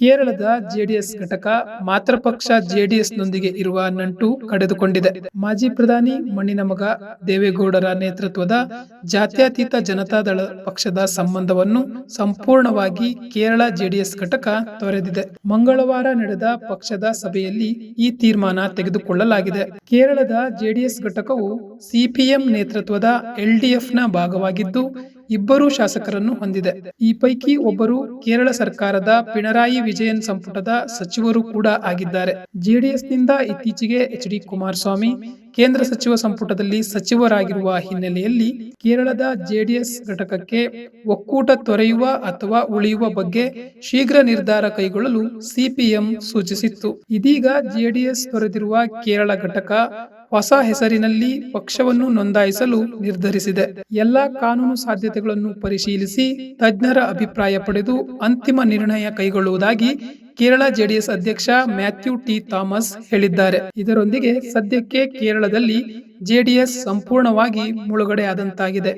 ಕೇರಳದ ಜೆಡಿಎಸ್ ಘಟಕ ಮಾತೃಪಕ್ಷ ಜೆಡಿಎಸ್ನೊಂದಿಗೆ ಇರುವ ನಂಟು ಕಡಿದುಕೊಂಡಿದೆ. ಮಾಜಿ ಪ್ರಧಾನಿ ಮಣ್ಣಿನ ಮಗ ದೇವೇಗೌಡರ ನೇತೃತ್ವದ ಜಾತ್ಯತೀತ ಜನತಾದಳ ಪಕ್ಷದ ಸಂಬಂಧವನ್ನು ಸಂಪೂರ್ಣವಾಗಿ ಕೇರಳ ಜೆಡಿಎಸ್ ಘಟಕ ತೊರೆದಿದೆ. ಮಂಗಳವಾರ ನಡೆದ ಪಕ್ಷದ ಸಭೆಯಲ್ಲಿ ಈ ತೀರ್ಮಾನ ತೆಗೆದುಕೊಳ್ಳಲಾಗಿದೆ. ಕೇರಳದ ಜೆಡಿಎಸ್ ಘಟಕವು ಸಿಪಿಎಂ ನೇತೃತ್ವದ ಎಲ್ಡಿಎಫ್ನ ಭಾಗವಾಗಿದ್ದು, ಇಬ್ಬರು ಶಾಸಕರನ್ನು ಹೊಂದಿದೆ. ಈ ಪೈಕಿ ಒಬ್ಬರು ಕೇರಳ ಸರ್ಕಾರದ ಪಿಣರಾಯಿ ವಿಜಯನ್ ಸಂಪುಟದ ಸಚಿವರು ಕೂಡ ಆಗಿದ್ದಾರೆ. ಜೆಡಿಎಸ್ನಿಂದ ಇತ್ತೀಚೆಗೆ ಎಚ್.ಡಿ. ಕುಮಾರಸ್ವಾಮಿ ಕೇಂದ್ರ ಸಚಿವ ಸಂಪುಟದಲ್ಲಿ ಸಚಿವರಾಗಿರುವ ಹಿನ್ನೆಲೆಯಲ್ಲಿ ಕೇರಳದ ಜೆಡಿಎಸ್ ಘಟಕಕ್ಕೆ ಒಕ್ಕೂಟ ತೊರೆಯುವ ಅಥವಾ ಉಳಿಯುವ ಬಗ್ಗೆ ಶೀಘ್ರ ನಿರ್ಧಾರ ಕೈಗೊಳ್ಳಲು ಸಿಪಿಎಂ ಸೂಚಿಸಿತ್ತು. ಇದೀಗ ಜೆಡಿಎಸ್ ತೊರೆದಿರುವ ಕೇರಳ ಘಟಕ ಹೊಸ ಹೆಸರಿನಲ್ಲಿ ಪಕ್ಷವನ್ನು ನೋಂದಾಯಿಸಲು ನಿರ್ಧರಿಸಿದೆ. ಎಲ್ಲಾ ಕಾನೂನು ಸಾಧ್ಯತೆಗಳನ್ನು ಪರಿಶೀಲಿಸಿ ತಜ್ಞರ ಅಭಿಪ್ರಾಯ ಪಡೆದು ಅಂತಿಮ ನಿರ್ಣಯ ಕೈಗೊಳ್ಳುವುದಾಗಿ ಕೇರಳ ಜೆಡಿಎಸ್ ಅಧ್ಯಕ್ಷ ಮ್ಯಾಥ್ಯೂ ಟಿ. ಥಾಮಸ್ ಹೇಳಿದ್ದಾರೆ. ಇದರೊಂದಿಗೆ ಸದ್ಯಕ್ಕೆ ಕೇರಳದಲ್ಲಿ ಜೆಡಿಎಸ್ ಸಂಪೂರ್ಣವಾಗಿ ಮುಳುಗಡೆ ಆದಂತಾಗಿದೆ.